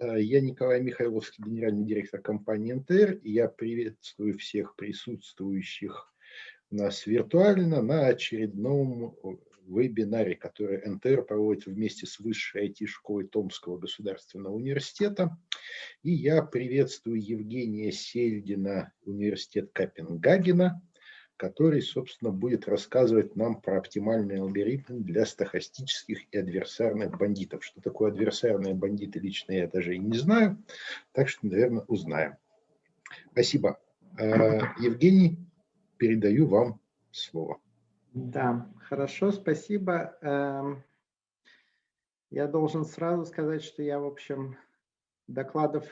Я Николай Михайловский, генеральный директор компании НТР, и я приветствую всех присутствующих у нас виртуально на очередном вебинаре, который НТР проводит вместе с Высшей IT-школой Томского государственного университета. И я приветствую Евгения Сельдина, университет Копенгагена, который, собственно, будет рассказывать нам про оптимальные алгоритмы для стохастических и адверсарных бандитов. Что такое адверсарные бандиты, лично я даже и не знаю, так что, наверное, узнаем. Спасибо. Евгений, передаю вам слово. Да, хорошо, спасибо. Я должен сразу сказать, что я, в общем, докладов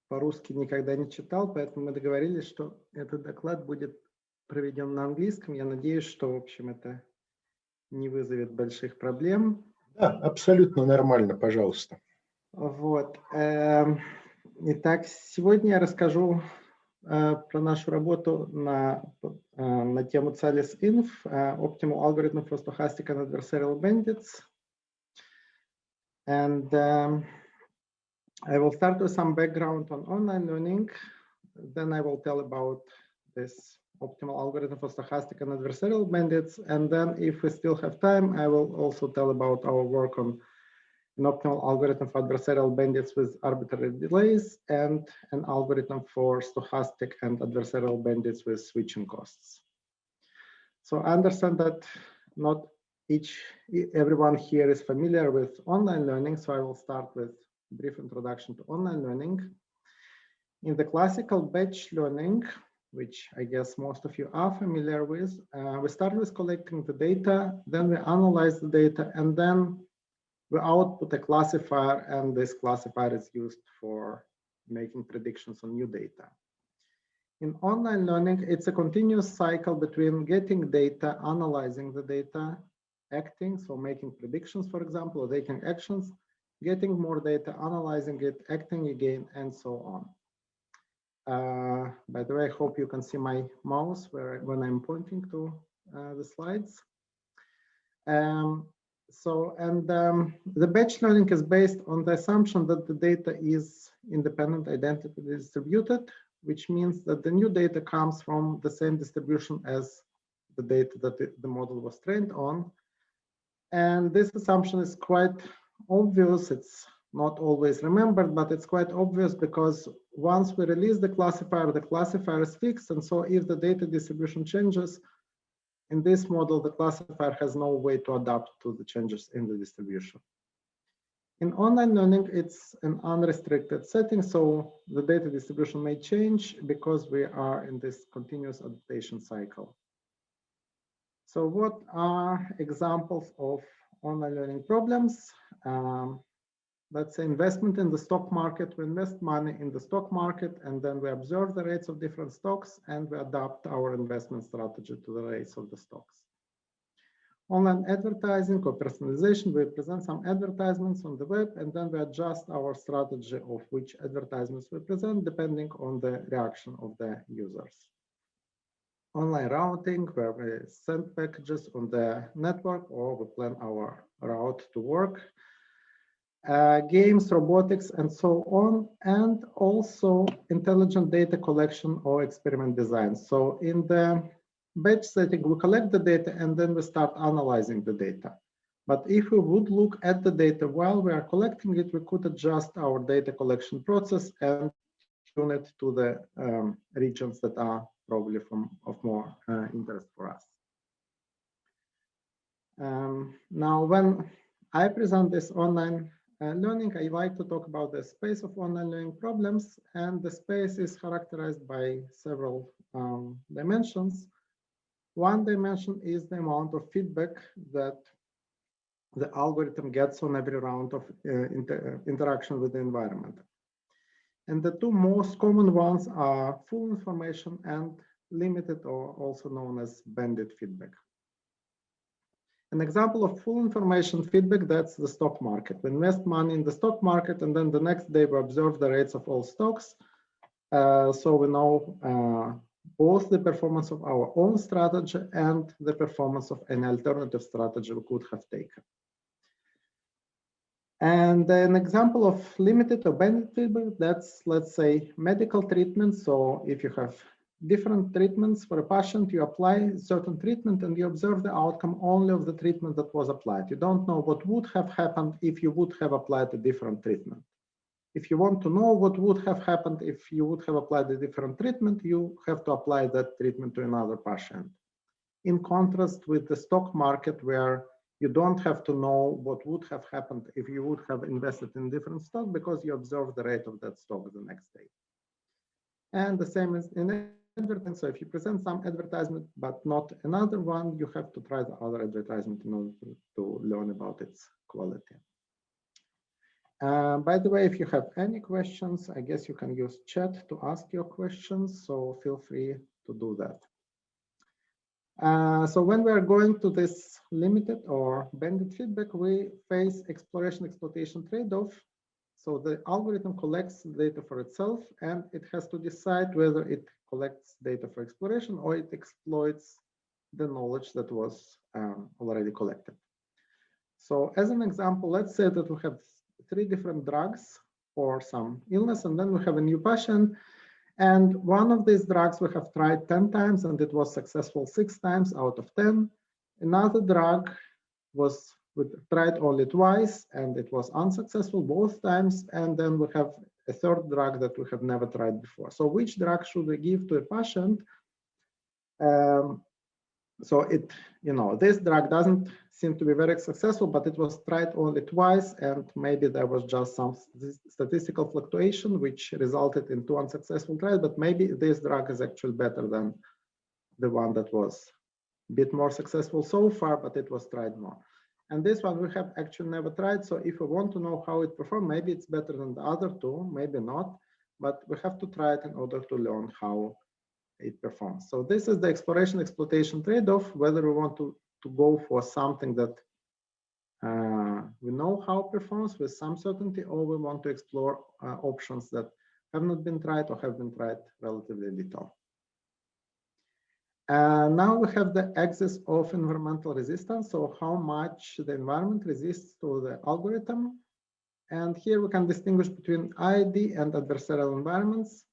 по-русски никогда не читал, поэтому мы договорились, что этот доклад будет проведен на английском. Я надеюсь, что, в общем, это не вызовет больших проблем. Да, абсолютно нормально, пожалуйста. Вот. Итак, сегодня я расскажу про нашу работу на тему Tsallis-INF, Optimal Algorithm for Stochastic and Adversarial Bandits. And I will start with some background on online learning. Then I will tell about this optimal algorithm for stochastic and adversarial bandits. And then if we still have time, I will also tell about our work on an optimal algorithm for adversarial bandits with arbitrary delays and an algorithm for stochastic and adversarial bandits with switching costs. So I understand that not everyone here is familiar with online learning, so I will start with a brief introduction to online learning. In the classical batch learning, which I guess most of you are familiar with, we start with collecting the data, then we analyze the data, and then we output a classifier, and this classifier is used for making predictions on new data. In online learning, it's a continuous cycle between getting data, analyzing the data, acting, so making predictions, for example, or taking actions, getting more data, analyzing it, acting again, and so on. By the way, I hope you can see my mouse when I'm pointing to the slides. The batch learning is based on the assumption that the data is independent identity distributed, which means that the new data comes from the same distribution as the data that the model was trained on. And this assumption is quite obvious. It's not always remembered, but it's quite obvious because once we release the classifier is fixed. And so if the data distribution changes, in this model, the classifier has no way to adapt to the changes in the distribution. In online learning, it's an unrestricted setting, so the data distribution may change because we are in this continuous adaptation cycle. So what are examples of online learning problems? Let's say investment in the stock market. We invest money in the stock market, and then we observe the rates of different stocks, and we adapt our investment strategy to the rates of the stocks. Online advertising or personalization, we present some advertisements on the web, and then we adjust our strategy of which advertisements we present depending on the reaction of the users. Online routing, where we send packages on the network or we plan our route to work. Games, robotics, and so on, and also intelligent data collection or experiment design. So in the batch setting, we collect the data and then we start analyzing the data. But if we would look at the data while we are collecting it, we could adjust our data collection process and tune it to the regions that are probably of more interest for us. Now, when I present this online learning, I like to talk about the space of online learning problems, and the space is characterized by several dimensions. One dimension is the amount of feedback that the algorithm gets on every round of interaction with the environment. And the two most common ones are full information and limited, or also known as bandit feedback. An example of full information feedback, that's the stock market. We invest money in the stock market, and then the next day we observe the rates of all stocks. So we know both the performance of our own strategy and the performance of an alternative strategy we could have taken. And an example of limited or bandit feedback, that's, let's say, medical treatment. So if you have different treatments for a patient, you apply certain treatment and you observe the outcome only of the treatment that was applied. You don't know what would have happened if you would have applied a different treatment. If you want to know what would have happened if you would have applied a different treatment, you have to apply that treatment to another patient. In contrast with the stock market, where you don't have to know what would have happened if you would have invested in different stock, because you observe the rate of that stock the next day. And the same is in advertising. So if you present some advertisement but not another one, you have to try the other advertisement in order to learn about its quality. By the way, if you have any questions, I guess you can use chat to ask your questions, so feel free to do that. So when we are going to this limited or bandit feedback, we face exploration exploitation trade-off. So the algorithm collects data for itself, and it has to decide whether it collects data for exploration or it exploits the knowledge that was already collected. So as an example, let's say that we have 3 different drugs for some illness, and then we have a new patient. And one of these drugs we have tried 10 times and it was successful 6 times out of 10. Another drug was tried only twice and it was unsuccessful both times. And then we have a 3rd drug that we have never tried before. So which drug should we give to a patient? So it, this drug doesn't seem to be very successful, but it was tried only twice, and maybe there was just some statistical fluctuation which resulted in 2 unsuccessful trials, but maybe this drug is actually better than the one that was a bit more successful so far, but it was tried more. And this one we have actually never tried. So if we want to know how it performs, maybe it's better than the other 2, maybe not, but we have to try it in order to learn how it performs. So this is the exploration exploitation trade-off, whether we want to go for something that we know how it performs with some certainty, or we want to explore options that have not been tried or have been tried relatively little. Now we have the axis of environmental resistance, so how much the environment resists to the algorithm. And here we can distinguish between IID and adversarial environments.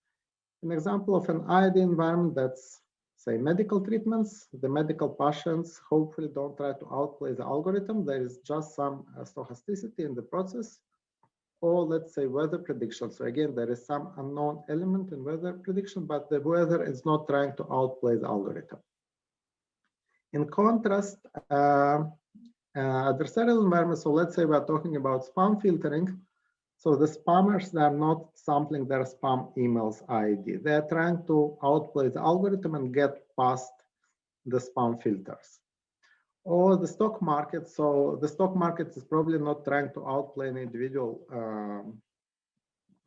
An example of an IID environment, that's, say, medical treatments. The medical patients hopefully don't try to outplay the algorithm. There is just some stochasticity in the process. Or let's say weather prediction. So again, there is some unknown element in weather prediction, but the weather is not trying to outplay the algorithm. In contrast, adversarial environment, so let's say we're talking about spam filtering. So the spammers, they are not sampling their spam emails ID. They're trying to outplay the algorithm and get past the spam filters. Or the stock market. So the stock market is probably not trying to outplay an individual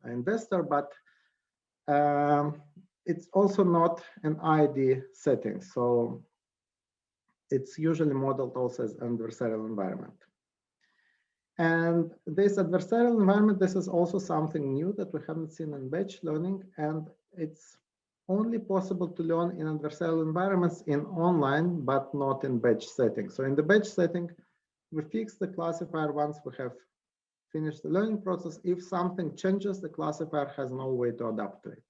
investor, but it's also not an ID setting. So it's usually modeled also as an adversarial environment. And this adversarial environment, this is also something new that we haven't seen in batch learning, and it's only possible to learn in adversarial environments in online, but not in batch setting. So in the batch setting, we fix the classifier once we have finished the learning process. If something changes, the classifier has no way to adapt to it.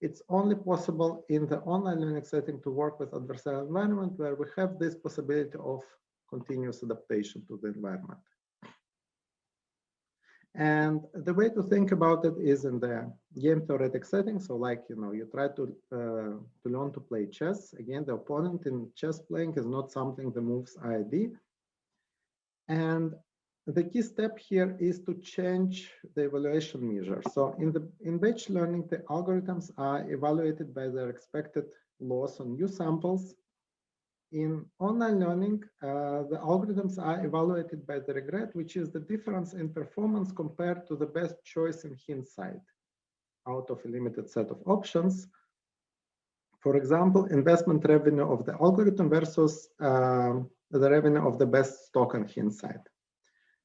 It's only possible in the online learning setting to work with adversarial environment, where we have this possibility of continuous adaptation to the environment. And the way to think about it is in the game theoretic setting. So like, you try to learn to play chess. Again, the opponent in chess playing is not something that moves ID. And the key step here is to change the evaluation measure. So in batch learning, the algorithms are evaluated by their expected loss on new samples. In online learning, the algorithms are evaluated by the regret, which is the difference in performance compared to the best choice in hindsight out of a limited set of options. For example, investment revenue of the algorithm versus the revenue of the best stock in hindsight.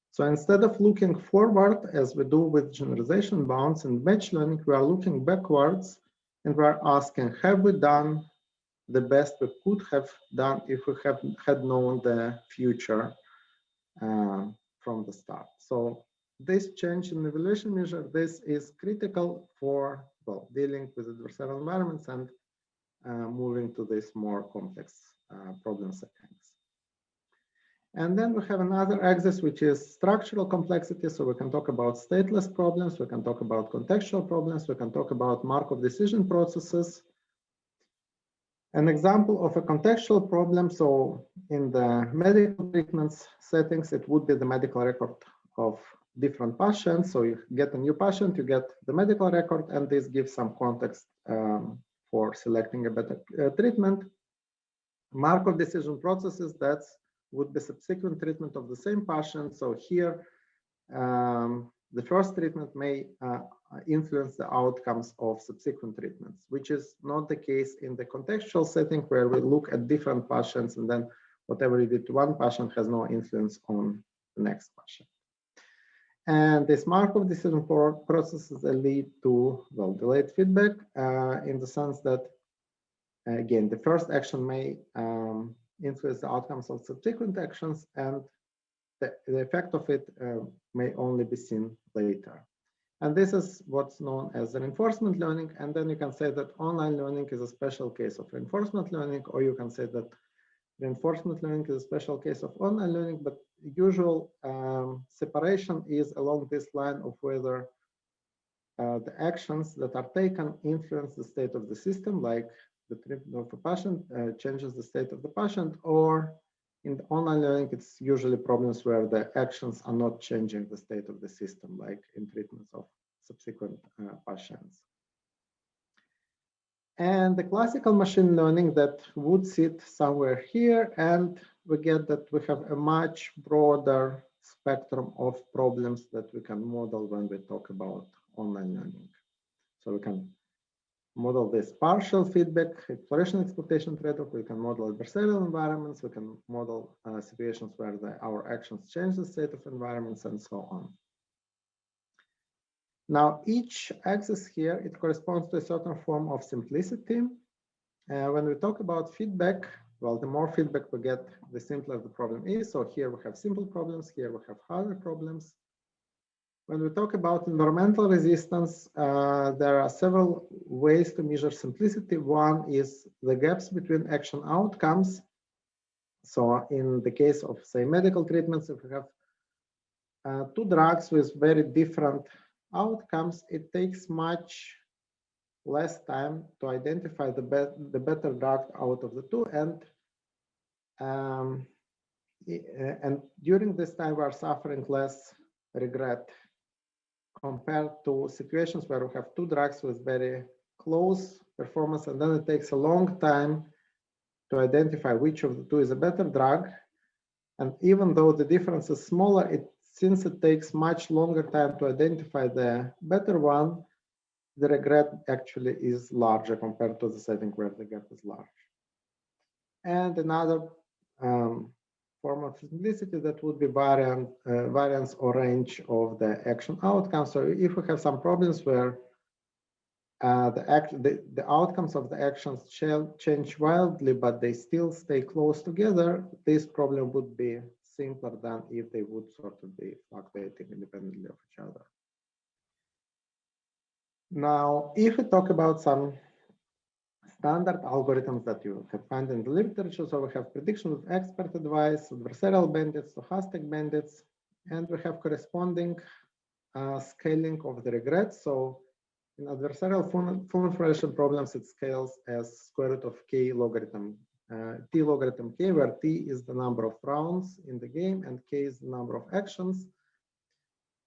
So instead of looking forward, as we do with generalization bounds in batch learning, we are looking backwards and we are asking, have we done the best we could have done if we had known the future from the start? So this change in evaluation measure, this is critical for, well, dealing with adversarial environments and moving to this more complex problem settings. And then we have another axis, which is structural complexity. So we can talk about stateless problems, we can talk about contextual problems, we can talk about Markov decision processes. An example of a contextual problem, so in the medical treatments settings, it would be the medical record of different patients. So you get a new patient, you get the medical record, and this gives some context for selecting a better treatment. Markov decision processes, that would be subsequent treatment of the same patient. So here, the first treatment may influence the outcomes of subsequent treatments, which is not the case in the contextual setting, where we look at different patients and then whatever we do to one patient has no influence on the next patient. And this Markov decision processes lead to, well, delayed feedback in the sense that, again, the first action may influence the outcomes of subsequent actions, and the effect of it may only be seen later. And this is what's known as reinforcement learning. And then you can say that online learning is a special case of reinforcement learning, or you can say that reinforcement learning is a special case of online learning, but usual separation is along this line of whether the actions that are taken influence the state of the system, like the treatment of a patient changes the state of the patient, or in the online learning, it's usually problems where the actions are not changing the state of the system, like in treatments of subsequent patients. And the classical machine learning that would sit somewhere here, and we get that we have a much broader spectrum of problems that we can model when we talk about online learning. So we can model this partial feedback, exploration exploitation trade-off, we can model adversarial environments, we can model situations where our actions change the state of environments, and so on. Now, each axis here, it corresponds to a certain form of simplicity. When we talk about feedback, well, the more feedback we get, the simpler the problem is. So here we have simple problems, here we have harder problems. When we talk about environmental resistance, there are several ways to measure simplicity. One is the gaps between action outcomes. So in the case of, say, medical treatments, if we have two drugs with very different outcomes, it takes much less time to identify the better drug out of the two. And during this time, we are suffering less regret compared to situations where we have two drugs with very close performance, and then it takes a long time to identify which of the two is a better drug. And even though the difference is smaller, since it takes much longer time to identify the better one, the regret actually is larger compared to the setting where the gap is large. And another form of simplicity that would be variance or range of the action outcome. So if we have some problems where the outcomes of the actions change wildly, but they still stay close together, this problem would be simpler than if they would sort of be fluctuating independently of each other. Now, if we talk about some standard algorithms that you can find in the literature, so we have prediction with expert advice, adversarial bandits, stochastic bandits, and we have corresponding scaling of the regret. So in adversarial full information problems, it scales as square root of k logarithm, t logarithm k, where t is the number of rounds in the game and k is the number of actions.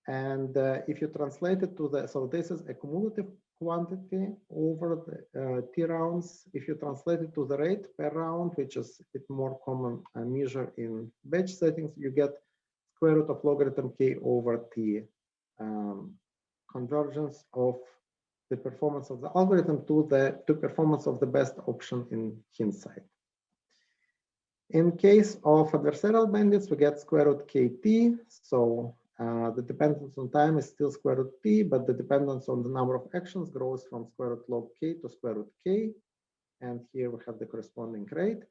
And if you translate it to so this is a cumulative quantity over the t rounds. If you translate it to the rate per round, which is a bit more common measure in batch settings, you get square root of logarithm k over t, convergence of the performance of the algorithm to performance of the best option in hindsight. In case of adversarial bandits, we get square root kt. So the dependence on time is still square root t, but the dependence on the number of actions grows from square root log k to square root k. And here we have the corresponding rate.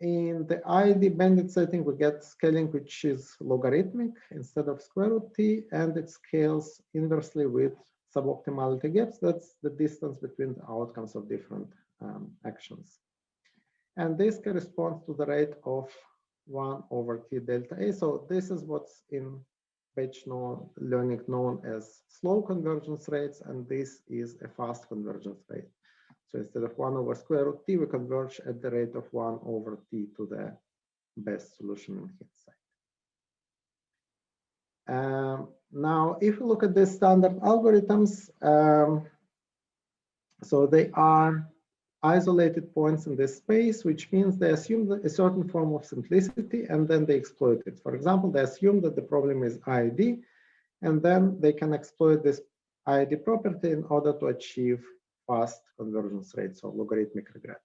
In the ID bandit setting, we get scaling which is logarithmic instead of square root t, and it scales inversely with suboptimality gaps. That's the distance between the outcomes of different actions. And this corresponds to the rate of 1 over t delta a. So this is what's in page learning known as slow convergence rates, and this is a fast convergence rate. So instead of 1 over square root t, we converge at the rate of 1 over t to the best solution in hindsight. Now, if we look at the standard algorithms, so they are isolated points in this space, which means they assume a certain form of simplicity and then they exploit it. For example, they assume that the problem is ID, and then they can exploit this ID property in order to achieve fast convergence rates of logarithmic regret.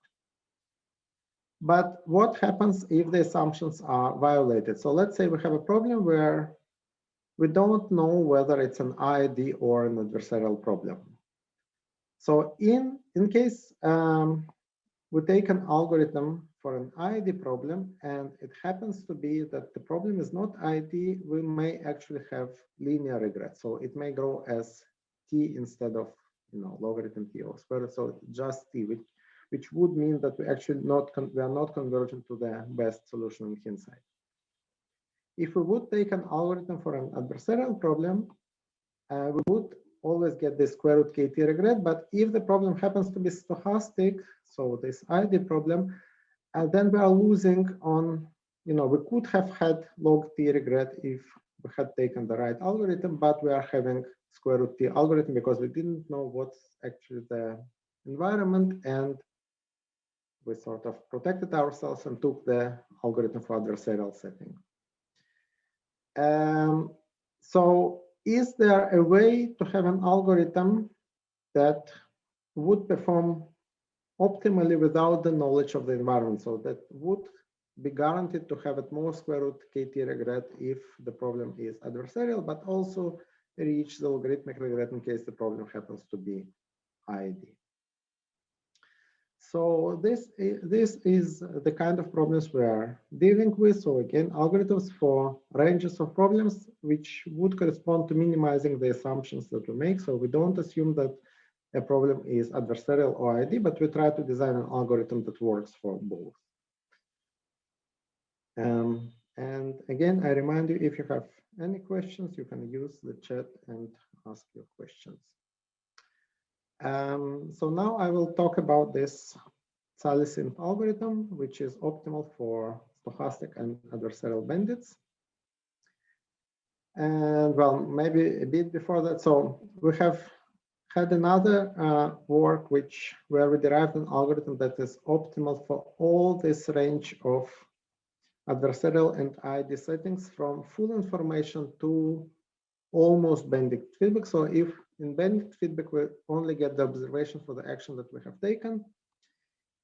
But what happens if the assumptions are violated? So let's say we have a problem where we don't know whether it's an ID or an adversarial problem. So in case we take an algorithm for an ID problem and it happens to be that the problem is not ID, we may actually have linear regret. So it may grow as t instead of logarithm t or square root, so just t, which would mean that we actually we are not converging to the best solution in hindsight. If we would take an algorithm for an adversarial problem, we would always get the square root kt regret. But if the problem happens to be stochastic, so this ID problem, then we are losing on, we could have had log t regret if we had taken the right algorithm, but we are having square root t algorithm because we didn't know what's actually the environment, and we sort of protected ourselves and took the algorithm for adversarial setting. So is there a way to have an algorithm that would perform optimally without the knowledge of the environment? So that would be guaranteed to have at most square root kt regret if the problem is adversarial, but also reach the logarithmic regret in case the problem happens to be ID. So this is the kind of problems we are dealing with. So again, algorithms for ranges of problems which would correspond to minimizing the assumptions that we make. So we don't assume that a problem is adversarial or ID, but we try to design an algorithm that works for both. And again, I remind you, if you have any questions, you can use the chat and ask your questions. So now I will talk about this Tsallis-INF algorithm, which is optimal for stochastic and adversarial bandits. And well, maybe a bit before that. So we have had another work where we derived an algorithm that is optimal for all this range of adversarial and ID settings, from full information to almost bandit feedback. So if in bandit feedback, we only get the observation for the action that we have taken.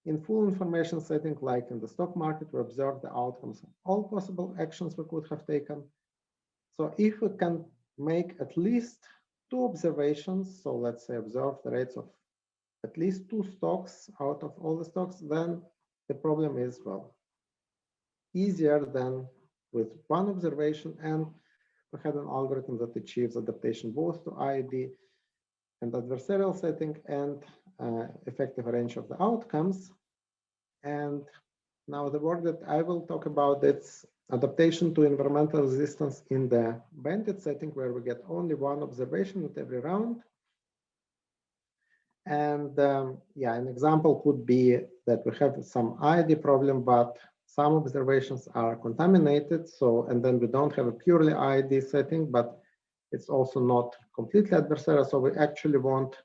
In full information setting, like in the stock market, we observe the outcomes of all possible actions we could have taken. So if we can make at least 2 observations, so let's say observe the rates of at least 2 stocks out of all the stocks, then the problem is, well, easier than with 1 observation, and we had an algorithm that achieves adaptation both to ID and adversarial setting and effective range of the outcomes. And now the work that I will talk about, it's adaptation to environmental resistance in the bandit setting, where we get only 1 observation at every round. And yeah, an example could be that we have some ID problem, but some observations are contaminated. So, and then we don't have a purely ID setting, but it's also not completely adversarial. So we actually want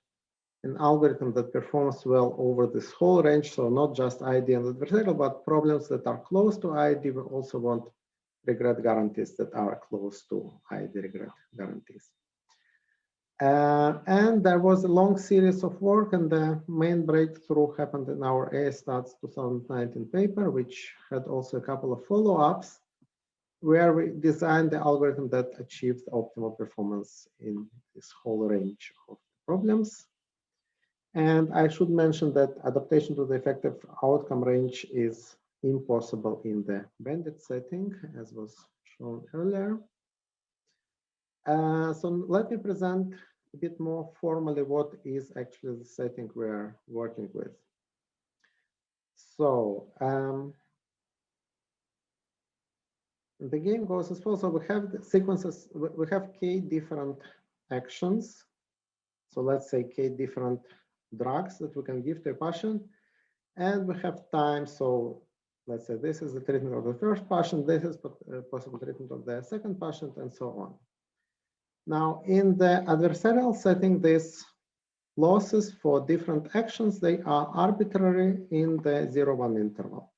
an algorithm that performs well over this whole range. So not just ID and adversarial, but problems that are close to ID. We also want regret guarantees that are close to ID regret guarantees. And there was a long series of work, and the main breakthrough happened in our AStats 2019 paper, which had also a couple of follow-ups, where we designed the algorithm that achieves optimal performance in this whole range of problems. And I should mention that adaptation to the effective outcome range is impossible in the bandit setting, as was shown earlier. So let me present a bit more formally what is actually the setting we're working with. So the game goes as follows. So we have the sequences, we have k different actions. So let's say k different drugs that we can give to a patient, and we have time. So let's say this is the treatment of the first patient, this is possible treatment of the second patient, and so on. Now, in the adversarial setting, these losses for different actions, they are arbitrary in the 0-1 interval.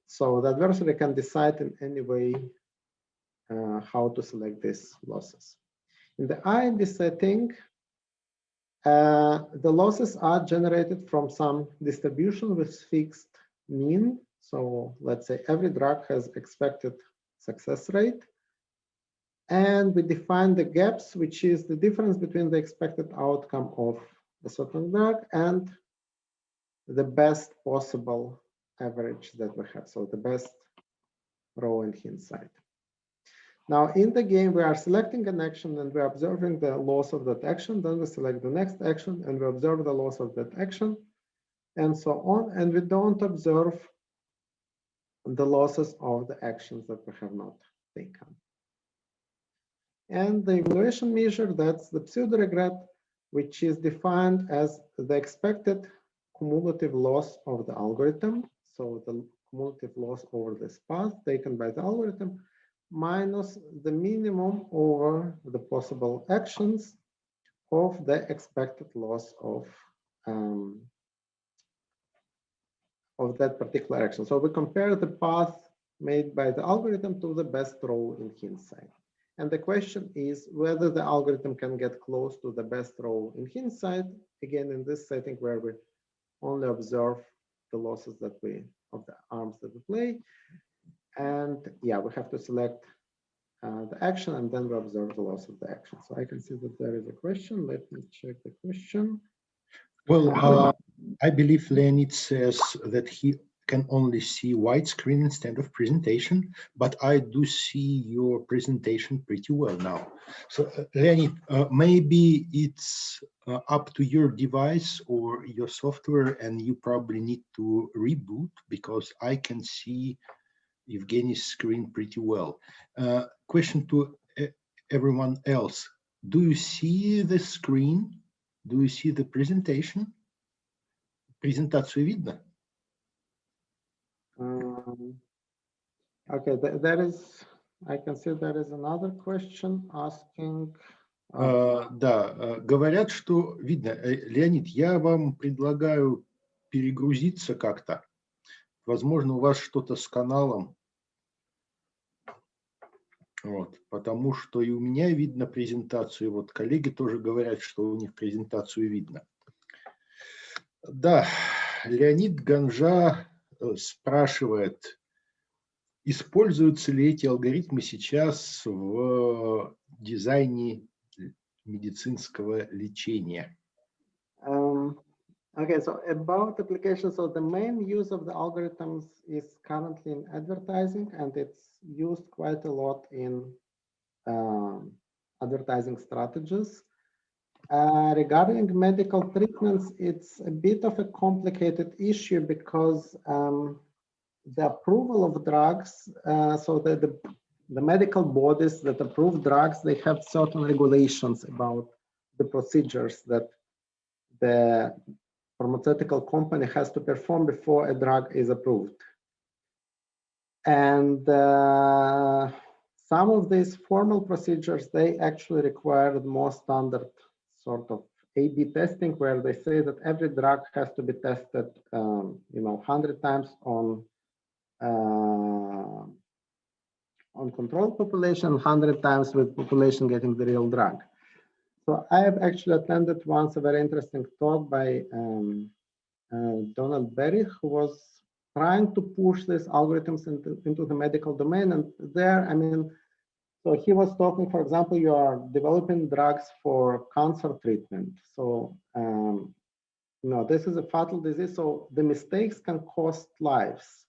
So the adversary can decide in any way how to select these losses. In the IND setting, the losses are generated from some distribution with fixed mean. So let's say every drug has expected success rate. And we define the gaps, which is the difference between the expected outcome of a certain drug and the best possible average that we have. So the best row in hindsight. Now in the game, we are selecting an action and we're observing the loss of that action. Then we select the next action and we observe the loss of that action and so on. And we don't observe the losses of the actions that we have not taken. And the evaluation measure, that's the pseudo-regret, which is defined as the expected cumulative loss of the algorithm. So the cumulative loss over this path taken by the algorithm minus the minimum over the possible actions of the expected loss of that particular action. So we compare the path made by the algorithm to the best row in hindsight. And the question is whether the algorithm can get close to the best row in hindsight, again, in this setting where we only observe the losses that of the arms that we play. And yeah, we have to select the action and then we observe the loss of the action. So I can see that there is a question. Let me check the question. Well, I believe Leonid says that he can only see widescreen instead of presentation, but I do see your presentation pretty well now. So Leonid, maybe it's up to your device or your software and you probably need to reboot because I can see Evgeny's screen pretty well. Question to everyone else. Do you see the screen? Do you see the presentation? Презентацию видно? Okay, I can see there is another question asking. Да, говорят, что видно. Леонид, я вам предлагаю перегрузиться как-то. Возможно, у вас что-то с каналом. Вот, потому что и у меня видно презентацию, вот коллеги тоже говорят, что у них презентацию видно. Да, Леонид Ганжа спрашивает, используются ли эти алгоритмы сейчас в дизайне медицинского лечения? Okay, so about applications, so the main use of the algorithms is currently in advertising, and it's used quite a lot in advertising strategies. Regarding medical treatments, it's a bit of a complicated issue because the approval of drugs, so the medical bodies that approve drugs, they have certain regulations about the procedures that the pharmaceutical company has to perform before a drug is approved. And some of these formal procedures, they actually require more standard sort of A/B testing, where they say that every drug has to be tested, 100 times on control population, 100 times with population getting the real drug. So I have actually attended once a very interesting talk by Donald Berry, who was trying to push these algorithms into the medical domain. And there, I mean, so he was talking, for example, you are developing drugs for cancer treatment. So No, this is a fatal disease. So the mistakes can cost lives.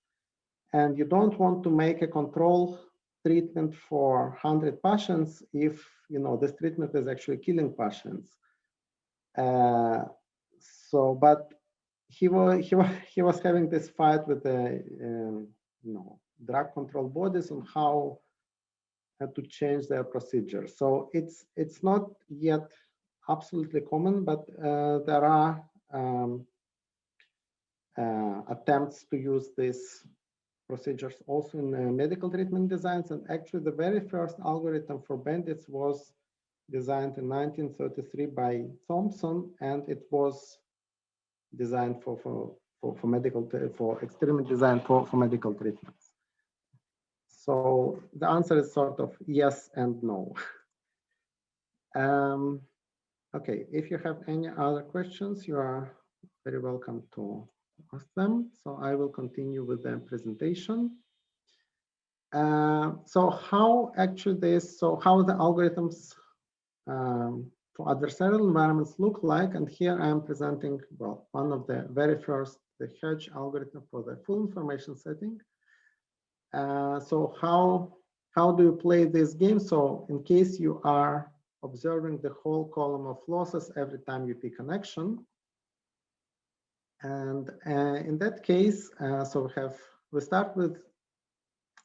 And you don't want to make a control treatment for 100 patients if this treatment is actually killing patients. But he was having this fight with the drug control bodies on how to change their procedure. So it's not yet absolutely common, but there are attempts to use these procedures also in medical treatment designs. And actually, the very first algorithm for bandits was designed in 1933 by Thompson, and it was designed for experiment design for medical treatments. So the answer is sort of yes and no. Okay, if you have any other questions, you are very welcome to ask them. So I will continue with the presentation. So how actually how the algorithms for adversarial environments look like? And here I am presenting, well, one of the very first, the hedge algorithm for the full information setting. So how do you play this game? So in case you are observing the whole column of losses every time you pick an action, and in that case, so we start with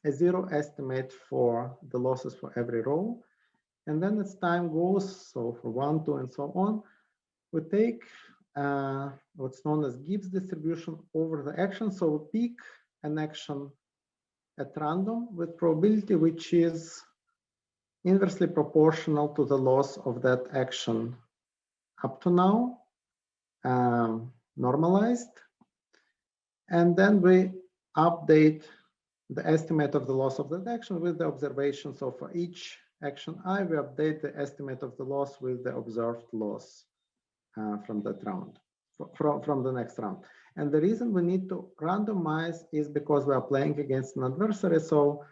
a zero estimate for the losses for every row, and then as time goes, so for 1, 2, and so on, we take what's known as Gibbs distribution over the action. So we pick an action at random with probability which is inversely proportional to the loss of that action up to now, normalized. And then we update the estimate of the loss of that action with the observation. So for each action I, we update the estimate of the loss with the observed loss from that round, from the next round. And the reason we need to randomize is because we are playing against an adversary. So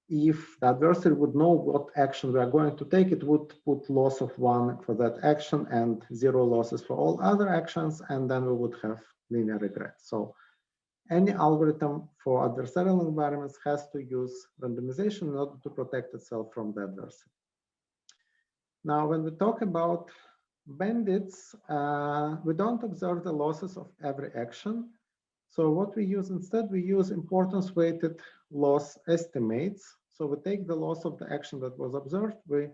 if the adversary would know what action we are going to take, it would put loss of 1 for that action and 0 losses for all other actions, and then we would have linear regret. So any algorithm for adversarial environments has to use randomization in order to protect itself from the adversary. Now, when we talk about bandits, we don't observe the losses of every action. So what we use instead, we use importance weighted loss estimates. So we take the loss of the action that was observed. We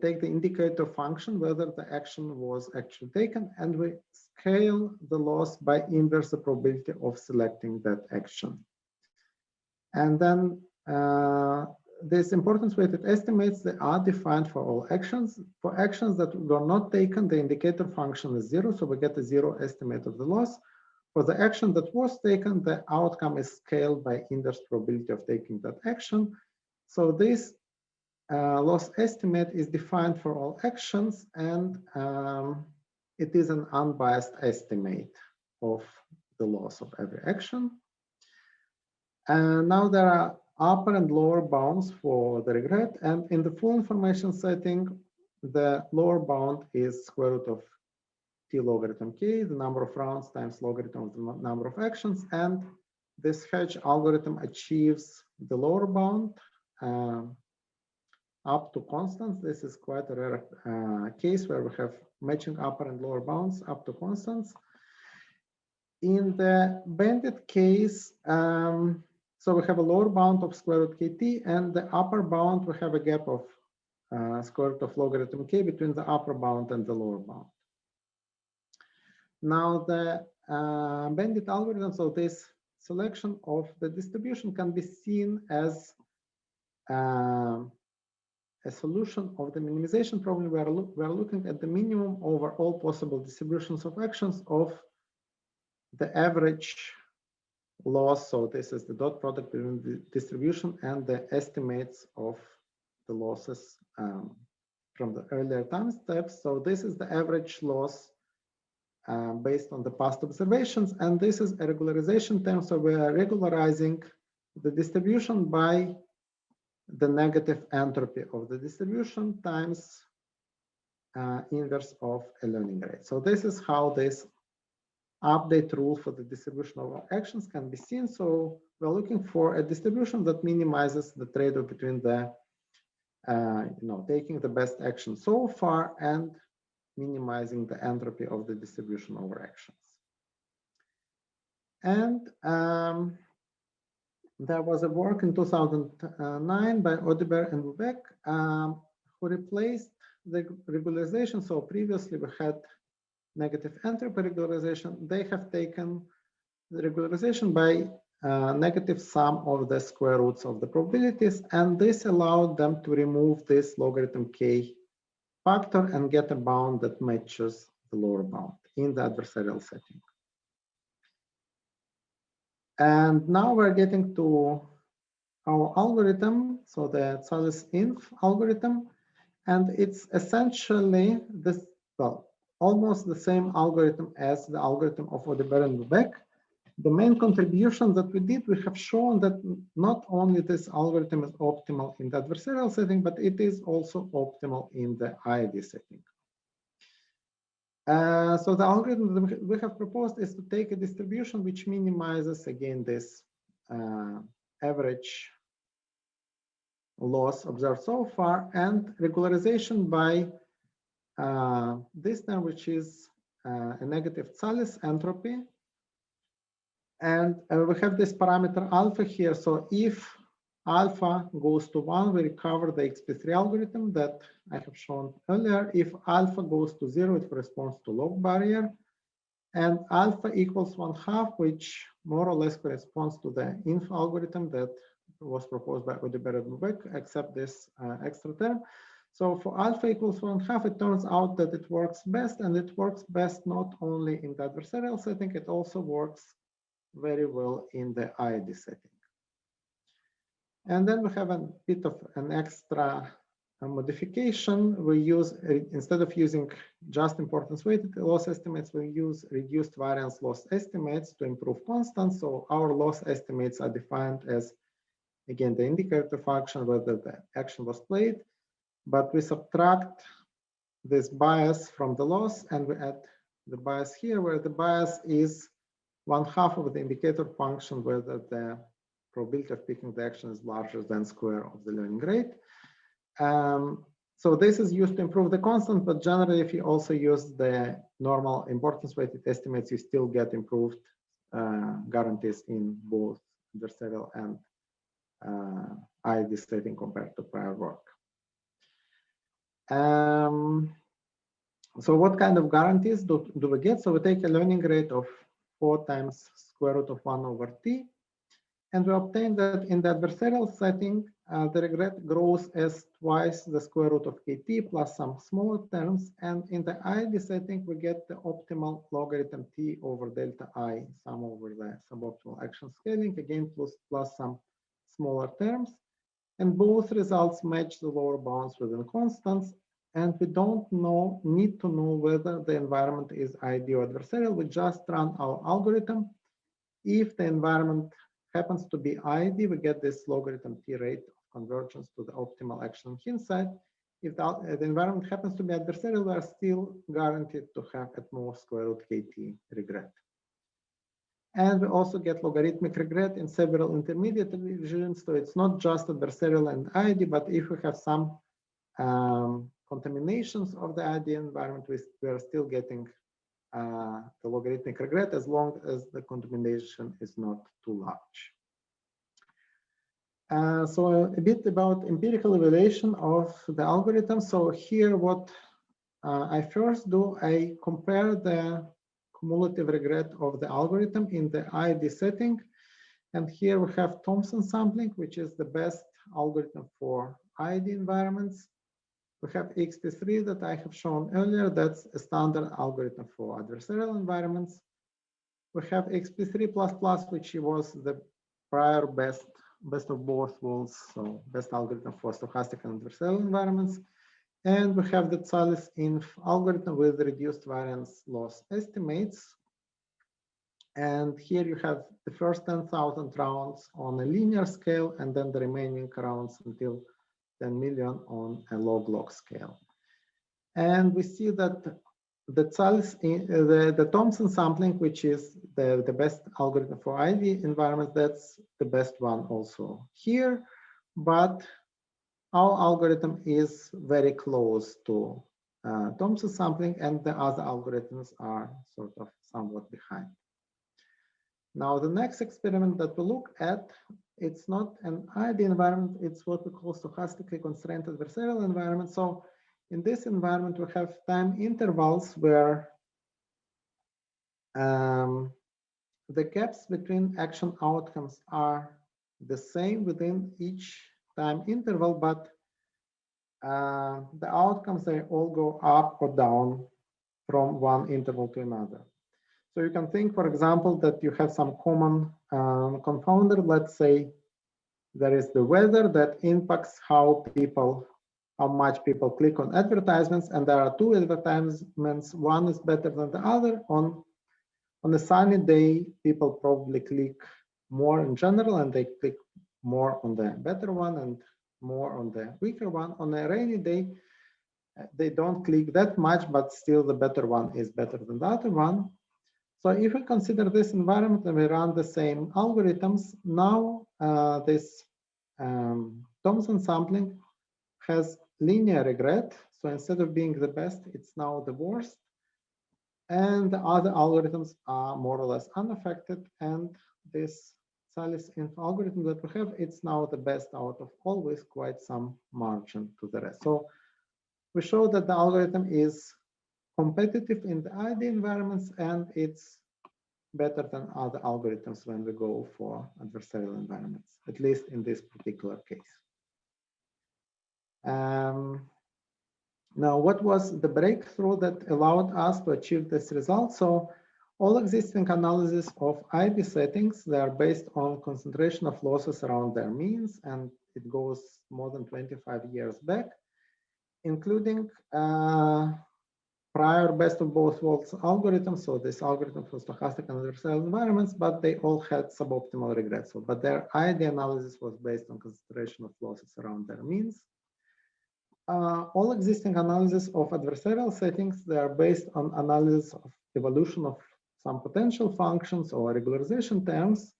take the indicator function, whether the action was actually taken, and we scale the loss by inverse the probability of selecting that action. And then these importance weighted estimates, they are defined for all actions. For actions that were not taken, the indicator function is 0, so we get a 0 estimate of the loss. For the action that was taken, the outcome is scaled by inverse probability of taking that action. So this loss estimate is defined for all actions, and it is an unbiased estimate of the loss of every action. And now there are upper and lower bounds for the regret, and in the full information setting, the lower bound is square root of t logarithm k, the number of rounds times logarithm of the number of actions, and this hedge algorithm achieves the lower bound up to constants. This is quite a rare case where we have matching upper and lower bounds up to constants. In the bandit case, so we have a lower bound of square root kt, and the upper bound, we have a gap of square root of logarithm k between the upper bound and the lower bound. Now the bandit algorithm, so this selection of the distribution can be seen as a solution of the minimization problem. We are looking at the minimum over all possible distributions of actions of the average loss. So this is the dot product between the distribution and the estimates of the losses from the earlier time steps. So this is the average loss based on the past observations, and this is a regularization term. So we are regularizing the distribution by the negative entropy of the distribution times inverse of a learning rate. So this is how this update rule for the distribution of actions can be seen. So we're looking for a distribution that minimizes the trade-off between the taking the best action so far and minimizing the entropy of the distribution over actions. And there was a work in 2009 by Audebert and Lubeck who replaced the regularization. So previously we had negative entropy regularization. They have taken the regularization by negative sum of the square roots of the probabilities, and this allowed them to remove this logarithm k factor and get a bound that matches the lower bound in the adversarial setting. And now we're getting to our algorithm, so the Tsallis-INF algorithm, and it's essentially this, well, almost the same algorithm as the algorithm of Audebert and Lubeck. The main contribution that we did, we have shown that not only this algorithm is optimal in the adversarial setting, but it is also optimal in the IID setting. So the algorithm that we have proposed is to take a distribution which minimizes, again, this average loss observed so far, and regularization by this term, which is a negative Tsallis entropy. And we have this parameter alpha here. So if alpha goes to 1, we recover the EXP3 algorithm that I have shown earlier. If alpha goes to 0, it corresponds to log barrier. And alpha equals 1/2, which more or less corresponds to the INF algorithm that was proposed by Audebert and Lubeck, except this extra term. So for alpha equals 1/2, it turns out that it works best, and it works best not only in the adversarial setting, it also works very well in the IID setting. And then we have a bit of an extra modification. We use, instead of using just importance weighted loss estimates, we use reduced variance loss estimates to improve constants. So our loss estimates are defined as, again, the indicator function whether the action was played, but we subtract this bias from the loss and we add the bias here, where the bias is 1/2 of the indicator function whether the probability of picking the action is larger than square of the learning rate. So this is used to improve the constant, but generally if you also use the normal importance weighted estimates, you still get improved guarantees in both adversarial and IID setting compared to prior work. So what kind of guarantees do we get? So we take a learning rate of 4 times square root of 1/t, and we obtain that in the adversarial setting, the regret grows as twice the square root of kt plus some smaller terms, and in the IID setting, we get the optimal logarithm t over delta I, sum over the suboptimal action scaling, again plus some smaller terms, and both results match the lower bounds within constants. And we don't need to know whether the environment is IID or adversarial. We just run our algorithm. If the environment happens to be IID, we get this logarithm t rate of convergence to the optimal action on hindsight. If the environment happens to be adversarial, we are still guaranteed to have at most square root kt regret. And we also get logarithmic regret in several intermediate regions. So it's not just adversarial and IID, but if we have some contaminations of the IID environment, we are still getting the logarithmic regret as long as the contamination is not too large. So a bit about empirical evaluation of the algorithm. So here what I first do, I compare the cumulative regret of the algorithm in the IID setting. And here we have Thompson sampling, which is the best algorithm for IID environments. We have EXP3 that I have shown earlier. That's a standard algorithm for adversarial environments. We have EXP3++, which was the prior best of both worlds, so best algorithm for stochastic and adversarial environments. And we have the Tsallis-INF algorithm with reduced variance loss estimates. And here you have the first 10,000 rounds on a linear scale, and then the remaining rounds until 10 million on a log-log scale. And we see that the Thompson sampling, which is the best algorithm for ID environments, that's the best one also here. But our algorithm is very close to Thompson sampling, and the other algorithms are sort of somewhat behind. Now, the next experiment that we look at, it's not an ID environment, it's what we call stochastically constrained adversarial environment. So in this environment, we have time intervals where the gaps between action outcomes are the same within each time interval, but the outcomes, they all go up or down from one interval to another. So you can think, for example, that you have some common confounder. Let's say there is the weather that impacts how much people click on advertisements, and there are two advertisements. One is better than the other. On a sunny day, people probably click more in general, and they click more on the better one and more on the weaker one. On a rainy day, they don't click that much, but still the better one is better than the other one. So if we consider this environment and we run the same algorithms, now this Thompson sampling has linear regret. So instead of being the best, it's now the worst. And the other algorithms are more or less unaffected. And this Tsallis-INF algorithm that we have, it's now the best out of all with quite some margin to the rest. So we show that the algorithm is competitive in the ID environments, and it's better than other algorithms when we go for adversarial environments, at least in this particular case. Now, what was the breakthrough that allowed us to achieve this result? So all existing analysis of IB settings, they are based on concentration of losses around their means, and it goes more than 25 years back, including prior best of both worlds algorithms. So this algorithm for stochastic and adversarial environments, but they all had suboptimal regret. So, but their ID analysis was based on concentration of losses around their means. All existing analysis of adversarial settings, they are based on analysis of evolution of some potential functions or regularization terms,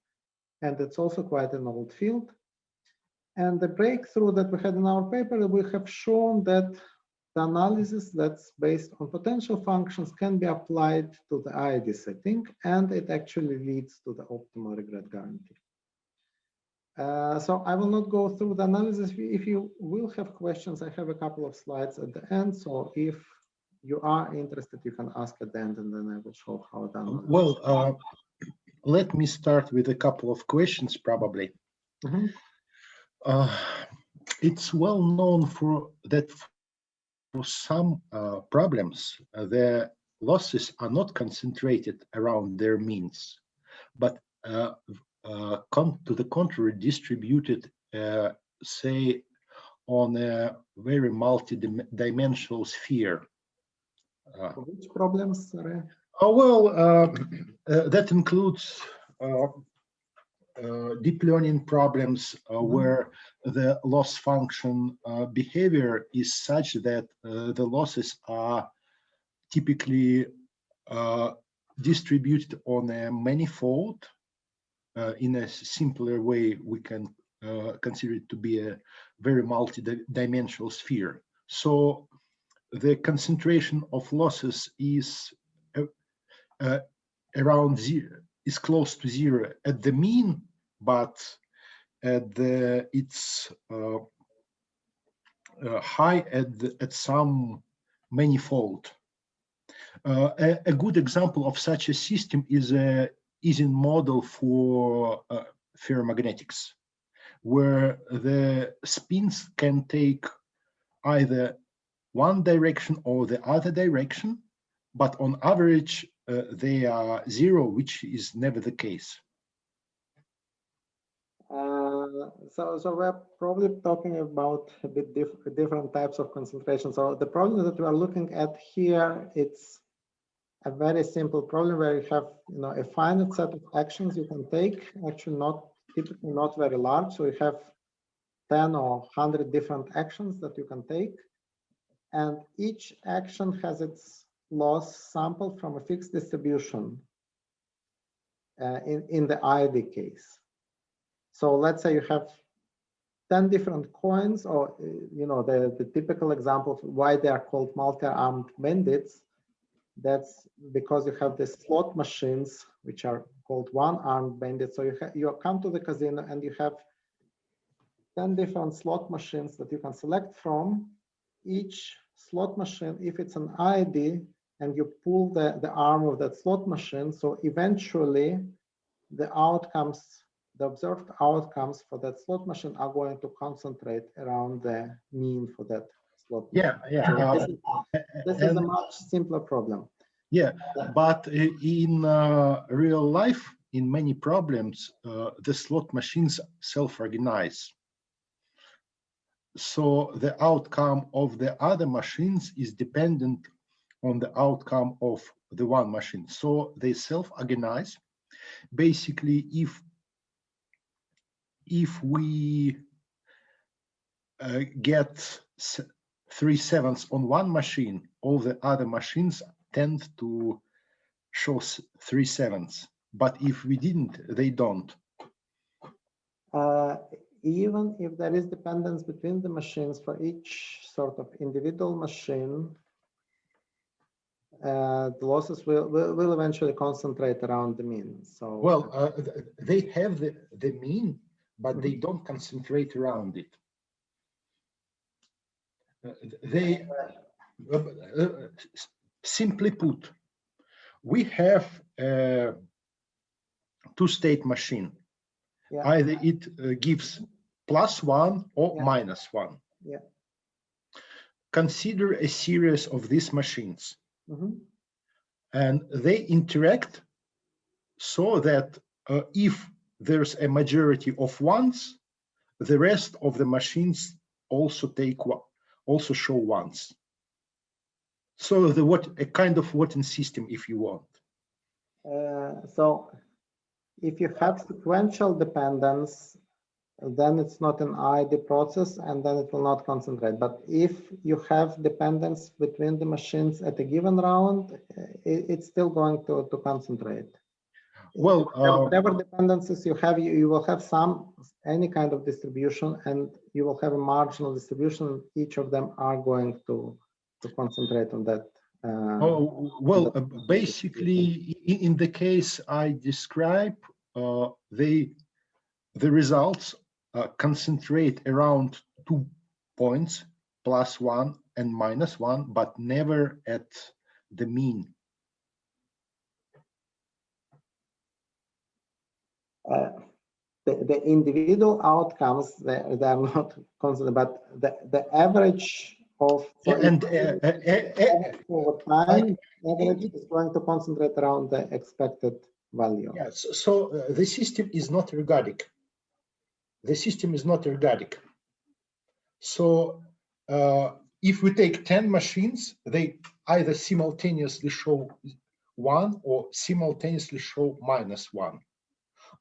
and it's also quite an old field. And the breakthrough that we had in our paper, we have shown that the analysis that's based on potential functions can be applied to the ID setting, and it actually leads to the optimal regret guarantee. So I will not go through the analysis. If you will have questions, I have a couple of slides at the end. So if you are interested, you can ask at the end, and then I will show how done. Well, let me start with a couple of questions, probably. Mm-hmm. It's well known for some problems, the losses are not concentrated around their means, but to the contrary, distributed, say, on a very multi-dimensional sphere. Which problems? Sorry. Oh, well, that includes deep learning problems where the loss function behavior is such that the losses are typically distributed on a manifold. In a simpler way, we can consider it to be a very multi-dimensional sphere. So the concentration of losses is around zero, is close to zero at the mean, but at it's high at some manifold. A good example of such a system is a Ising model for ferromagnetics, where the spins can take either one direction or the other direction, but on average they are zero, which is never the case. So we're probably talking about a bit different types of concentration. So the problem that we are looking at here, it's a very simple problem where you have, a finite set of actions you can take, actually typically not very large. So you have 10 or 100 different actions that you can take. and each action has its loss sample from a fixed distribution in the ID case. So let's say you have 10 different coins, or the typical example of why they are called multi-armed bandits. That's because you have the slot machines, which are called one-armed bandits. So you come to the casino and you have 10 different slot machines that you can select from. Each slot machine, if it's an ID, and you pull the arm of that slot machine, so eventually the observed outcomes for that slot machine are going to concentrate around the mean for that slot machine. Yeah. This is a much simpler problem. Yeah, but in real life, in many problems, the slot machines self-organize. So the outcome of the other machines is dependent on the outcome of the one machine. So they self-organize. Basically, if we get 3/7 on one machine, all the other machines tend to show 3/7. But if we didn't, they don't. Even if there is dependence between the machines for each sort of individual machine, the losses will eventually concentrate around the mean. So well, they have the mean, but they don't concentrate around it. They simply put, we have a two-state machine. Yeah. Either it gives +1 or -1. Yeah. Consider a series of these machines. Mm-hmm. And they interact so that if there's a majority of ones, the rest of the machines also show ones. So a kind of voting system, if you want. So if you have sequential dependence, then it's not an ID process, and then it will not concentrate. But if you have dependence between the machines at a given round, it's still going to concentrate. Well, whatever dependencies you have, you will have any kind of distribution, and you will have a marginal distribution. Each of them are going to concentrate on that. Basically, in the case I describe, the results concentrate around 2 points, +1 and -1, but never at the mean. The individual outcomes, they are not constant, but the average of over time, average is going to concentrate around the expected value. Yes, so the system is not ergodic. The system is not ergodic. So if we take 10 machines, they either simultaneously show 1 or simultaneously show -1.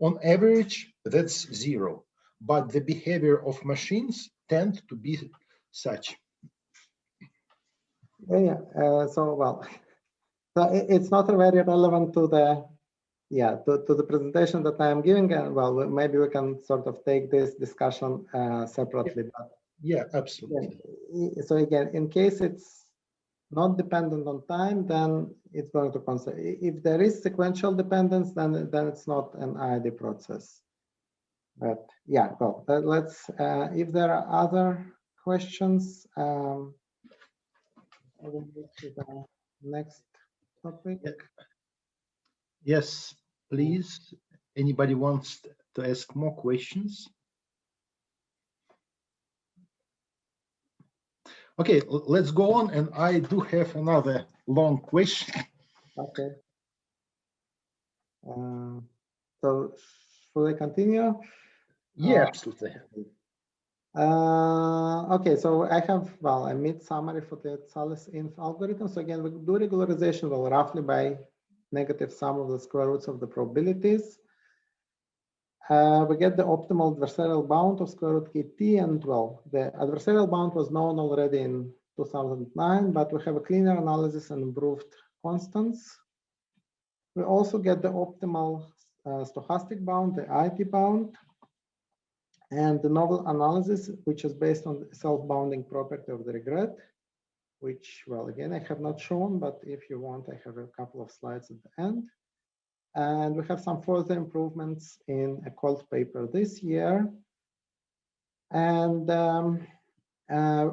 On average, that's 0, but the behavior of machines tend to be such. So it's not very relevant to the to the presentation that I am giving, and well, maybe we can sort of take this discussion separately. But yeah, absolutely. So again, in case it's not dependent on time, then it's going to concentrate. If there is sequential dependence, then it's not an ID process. But yeah, well, let's. If there are other questions, I will move to the next topic. Yes, please. Anybody wants to ask more questions? Okay, let's go on. And I do have another long question. Okay. So should I continue? Yeah, absolutely. Okay, so I have, well, a mid-summary for the Tsallis-INF algorithm. So again, we do regularization, well, roughly by negative sum of the square roots of the probabilities. We get the optimal adversarial bound of square root kt, and well, the adversarial bound was known already in 2009, but we have a cleaner analysis and improved constants. We also get the optimal stochastic bound, the IT bound, and the novel analysis, which is based on the self-bounding property of the regret, which, well, again, I have not shown, but if you want, I have a couple of slides at the end. And we have some further improvements in a cold paper this year. And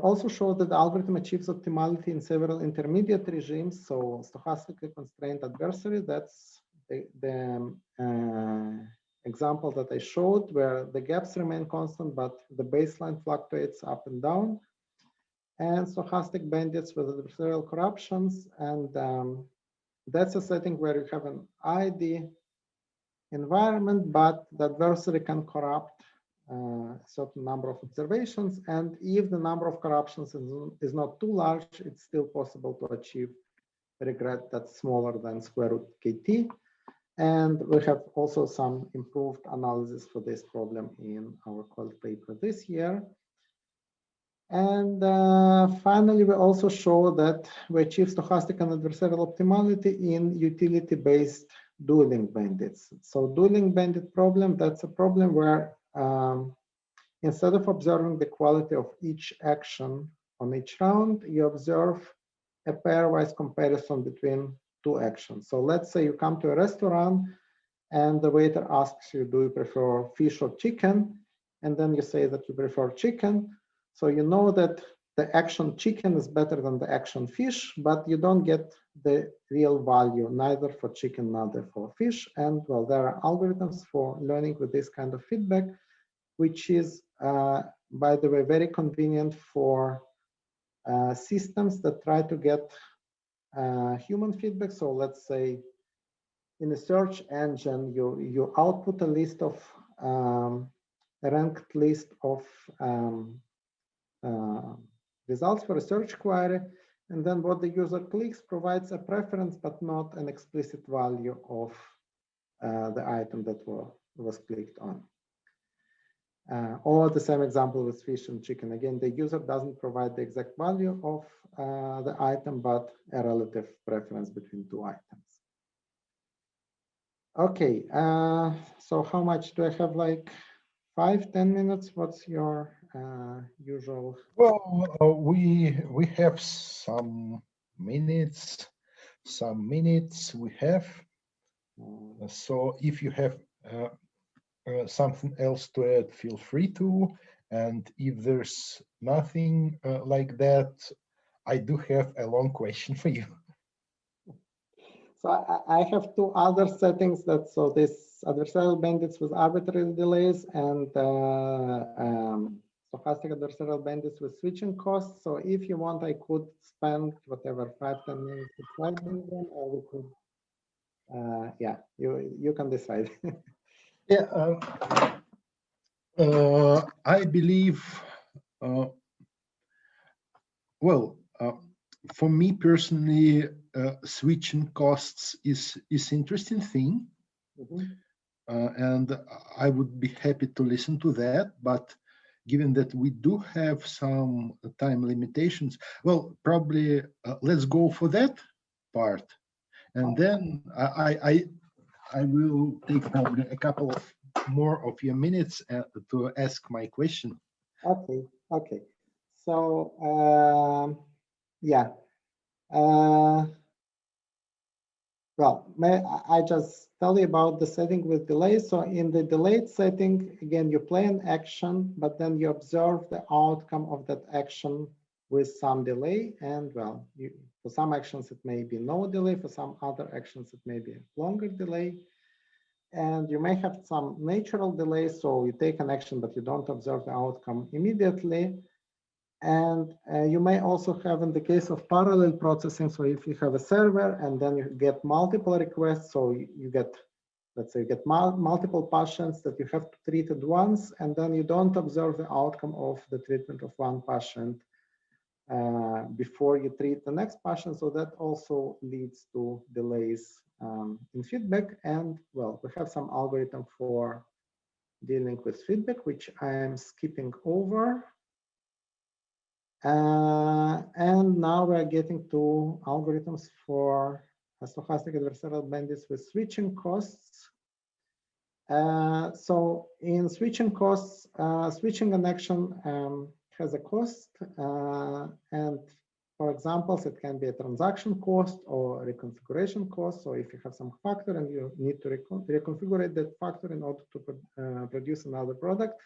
also show that the algorithm achieves optimality in several intermediate regimes. So stochastically constrained adversary, that's the example that I showed, where the gaps remain constant, but the baseline fluctuates up and down. And stochastic bandits with adversarial corruptions. And that's a setting where you have an ID environment, but the adversary can corrupt a certain number of observations. And if the number of corruptions is not too large, it's still possible to achieve regret that's smaller than square root KT. And we have also some improved analysis for this problem in our cold paper this year. And finally, we also show that we achieve stochastic and adversarial optimality in utility-based dueling bandits. So dueling bandit problem, that's a problem where instead of observing the quality of each action on each round, you observe a pairwise comparison between two actions. So let's say you come to a restaurant and the waiter asks you, do you prefer fish or chicken? And then you say that you prefer chicken. So you know that the action chicken is better than the action fish, but you don't get the real value, neither for chicken, neither for fish. And well, there are algorithms for learning with this kind of feedback, which is, by the way, very convenient for systems that try to get human feedback. So let's say in a search engine, you output a list of a ranked list of results for a search query, and then what the user clicks provides a preference, but not an explicit value of the item that was clicked on. Or the same example with fish and chicken. Again, the user doesn't provide the exact value of the item, but a relative preference between two items. Okay, so how much do I have? Like 5-10 minutes? What's your usual? Well, we have some minutes we have. So if you have something else to add, feel free to. And if there's nothing like that, I do have a long question for you. So I have two other settings that, so this adversarial bandits with arbitrary delays and stochastic adversarial bandits with switching costs. So if you want, I could spend whatever 5-10 minutes describing them, or we could, yeah, you can decide. Yeah, I believe, well, for me personally, switching costs is interesting thing, and I would be happy to listen to that. But given that we do have some time limitations, well, probably let's go for that part, and then I will take probably a couple of more of your minutes to ask my question. Okay. Okay. So yeah. Well, may I just tell you about the setting with delay? So in the delayed setting, again, you play an action, but then you observe the outcome of that action with some delay. And well, for some actions, it may be no delay. For some other actions, it may be a longer delay. And you may have some natural delay. So you take an action, but you don't observe the outcome immediately. And you may also have, in the case of parallel processing, so if you have a server and then you get multiple requests, so you get, let's say you get multiple patients that you have to treat at once, and then you don't observe the outcome of the treatment of one patient before you treat the next patient. So that also leads to delays in feedback. And well, we have some algorithm for dealing with feedback, which I am skipping over. And now we are getting to algorithms for stochastic adversarial bandits with switching costs. So in switching costs, switching an action has a cost, and for examples, it can be a transaction cost or reconfiguration cost. So if you have some factor and you need to reconfigure that factor in order to produce another product,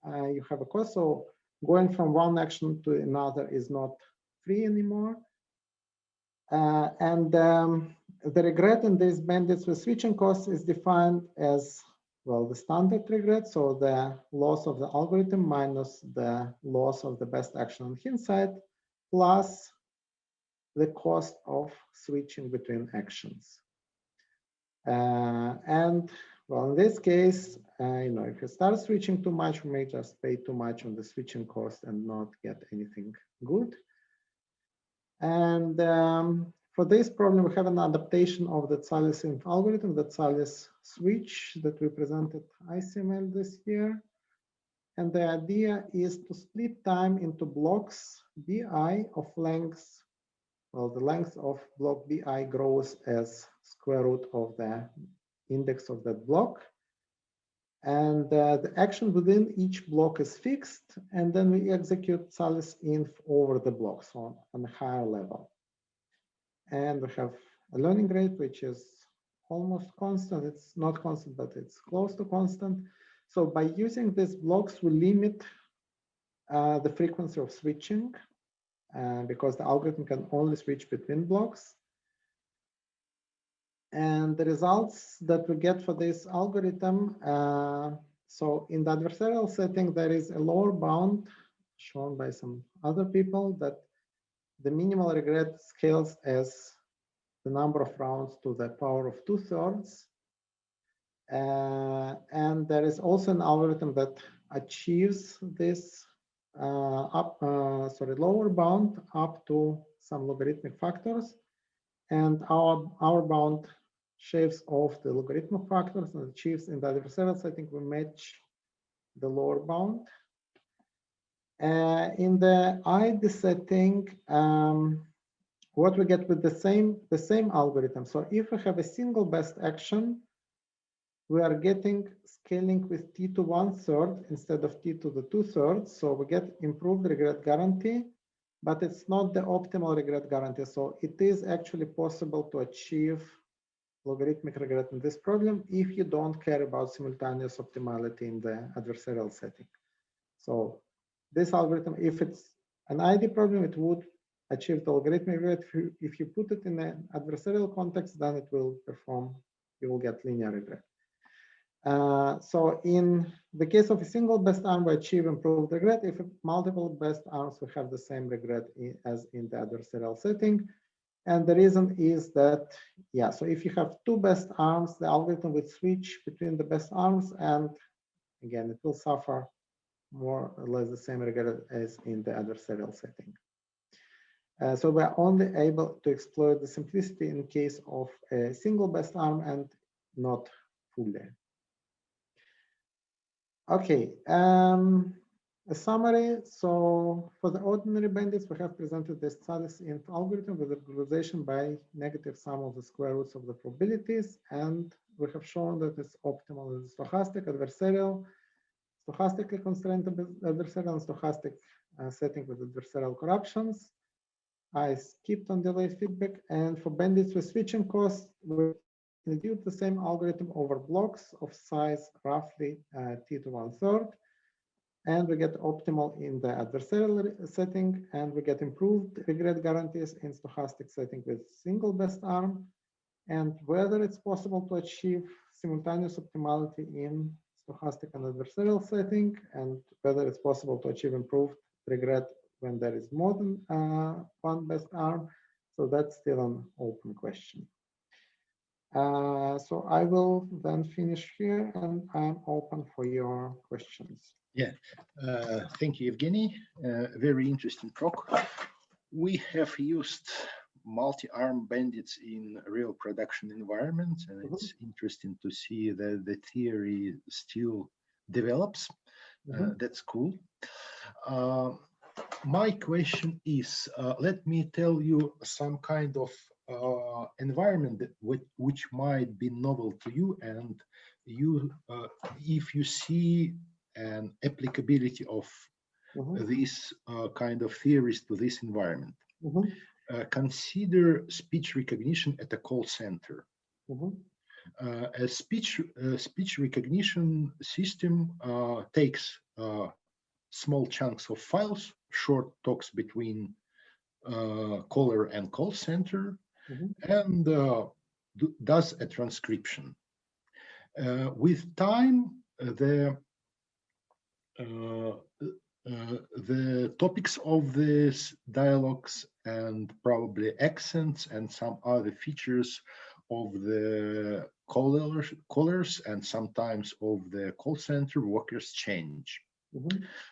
you have a cost. So going from one action to another is not free anymore. The regret in these bandits with switching costs is defined as, well, the standard regret. So the loss of the algorithm minus the loss of the best action on hindsight, plus the cost of switching between actions. And well, in this case, if you start switching too much, you may just pay too much on the switching cost and not get anything good. And for this problem, we have an adaptation of the Tsallis-INF algorithm, the Tsallis switch that we presented ICML this year. And the idea is to split time into blocks bi of lengths. Well, the length of block bi grows as square root of the index of that block. And the action within each block is fixed. And then we execute Tsallis-INF over the block, so on a higher level. And we have a learning rate, which is almost constant. It's not constant, but it's close to constant. So by using these blocks, we limit the frequency of switching because the algorithm can only switch between blocks. And the results that we get for this algorithm, so in the adversarial setting, there is a lower bound shown by some other people that the minimal regret scales as the number of rounds to the power of 2/3. And there is also an algorithm that achieves this lower bound up to some logarithmic factors. And our bound shaves off the logarithmic factors and achieves in the adversarial setting, we match the lower bound. In the ID setting, what we get with the same algorithm. So if we have a single best action, we are getting scaling with t to 1/3 instead of t to the 2/3. So we get improved regret guarantee, but it's not the optimal regret guarantee. So it is actually possible to achieve logarithmic regret in this problem if you don't care about simultaneous optimality in the adversarial setting. So this algorithm, if it's an ID problem, it would achieve the logarithmic regret. If you put it in an adversarial context, then it will perform, you will get linear regret. So in the case of a single best arm, we achieve improved regret. If multiple best arms, we have the same regret as in the adversarial setting. And the reason is that, yeah, so if you have two best arms, the algorithm will switch between the best arms, and again, it will suffer more or less the same regret as in the adversarial setting. So we're only able to exploit the simplicity in case of a single best arm and not fully. Okay, a summary. So for the ordinary bandits, we have presented the Tsallis-INF algorithm with regularization by negative sum of the square roots of the probabilities, and we have shown that it's optimal in the stochastic, adversarial, stochastically constrained adversarial, and stochastic setting with adversarial corruptions. I skipped on delay feedback, and for bandits with switching costs, we execute the same algorithm over blocks of size roughly t to 1/3, and we get optimal in the adversarial setting, and we get improved regret guarantees in stochastic setting with single best arm, and whether it's possible to achieve simultaneous optimality in stochastic and adversarial setting, and whether it's possible to achieve improved regret when there is more than one best arm. So that's still an open question. So I will then finish here, and I'm open for your questions. Yeah, thank you, Evgeny. Very interesting talk. We have used multi-arm bandits in real production environments, and it's interesting to see that the theory still develops. That's cool. my question is, let me tell you some kind of environment that which might be novel to you, and you, if you see an applicability of this kind of theories to this environment. Consider speech recognition at a call center. A speech recognition system takes small chunks of files, short talks between caller and call center, and does a transcription. With time, the topics of these dialogues and probably accents and some other features of the callers and sometimes of the call center workers change.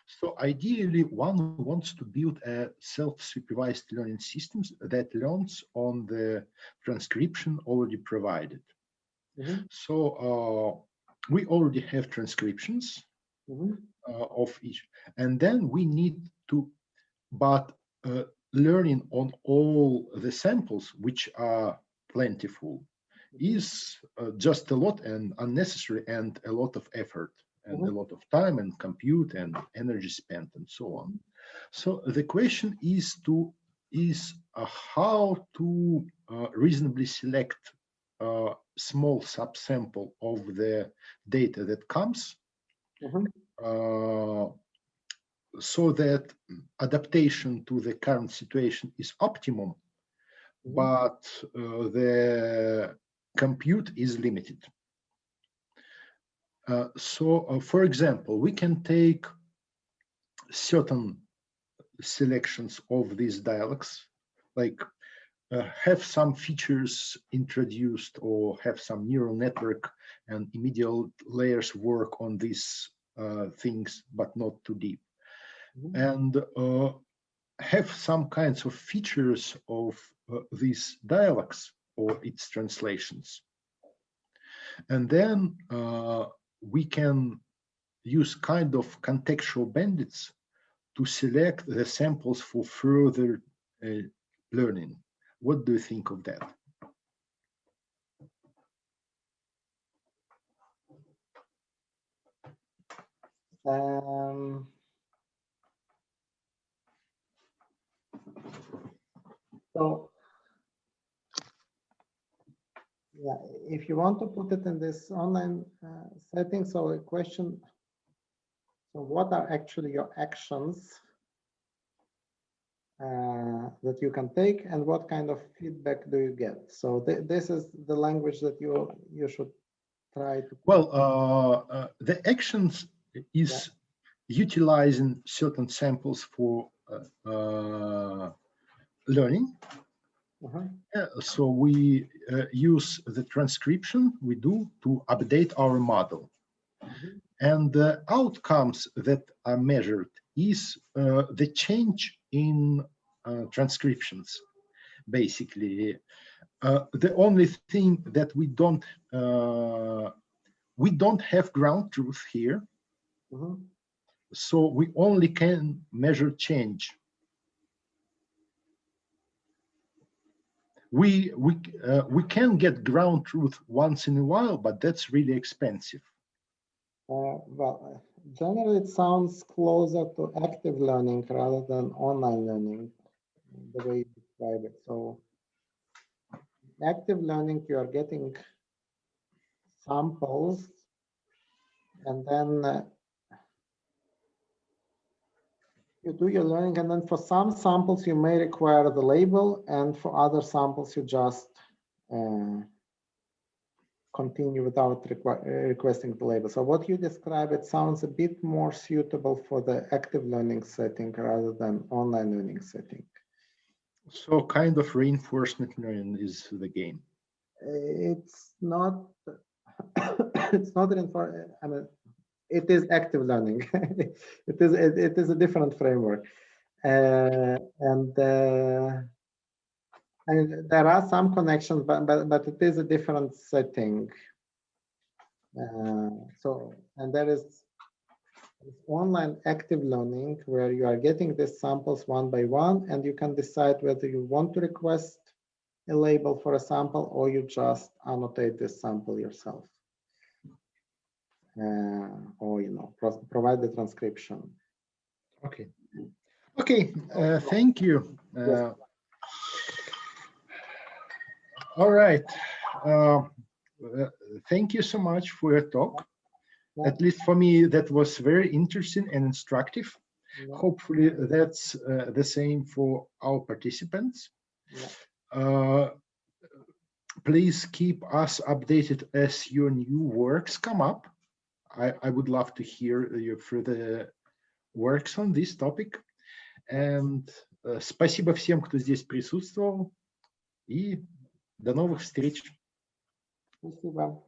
So ideally, one wants to build a self-supervised learning system that learns on the transcription already provided. So we already have transcriptions of each, and then we need to, but learning on all the samples, which are plentiful, is just a lot and unnecessary and a lot of effort and a lot of time and compute and energy spent and so on. So the question is how to reasonably select a small subsample of the data that comes, so that adaptation to the current situation is optimum, but the compute is limited. For example, we can take certain selections of these dialogues, like have some features introduced or have some neural network and immediate layers work on these things, but not too deep. And have some kinds of features of these dialogues or its translations. And then we can use kind of contextual bandits to select the samples for further learning. What do you think of that? So, yeah, if you want to put it in this online setting, so a question, so what are actually your actions that you can take, and what kind of feedback do you get? So this is the language that you should try to. Well, the actions is utilizing certain samples for learning. So we use the transcription we do to update our model. And the outcomes that are measured is the change in transcriptions, basically. The only thing that we don't have ground truth here. So we only can measure change. We can get ground truth once in a while, but that's really expensive. Well, generally it sounds closer to active learning rather than online learning, the way you describe it. So active learning, you are getting samples, and then you do your learning, and then for some samples you may require the label, and for other samples you just continue without requesting the label. So what you describe, it sounds a bit more suitable for the active learning setting rather than online learning setting. So kind of reinforcement learning is the game. It's not. It's not reinforcement. I mean, it is active learning. it is a different framework, and there are some connections, but it is a different setting. So, and there is It's online active learning where you are getting these samples one by one, and you can decide whether you want to request a label for a sample or you just annotate this sample yourself. Or provide the transcription. Okay. Okay. Thank you. Yes. All right. Thank you so much for your talk. Yeah. At least for me, that was very interesting and instructive. Yeah. Hopefully, that's the same for our participants. Yeah. Please keep us updated as your new works come up. I would love to hear your further works on this topic. And спасибо всем, кто здесь присутствовал. И до новых встреч. Спасибо.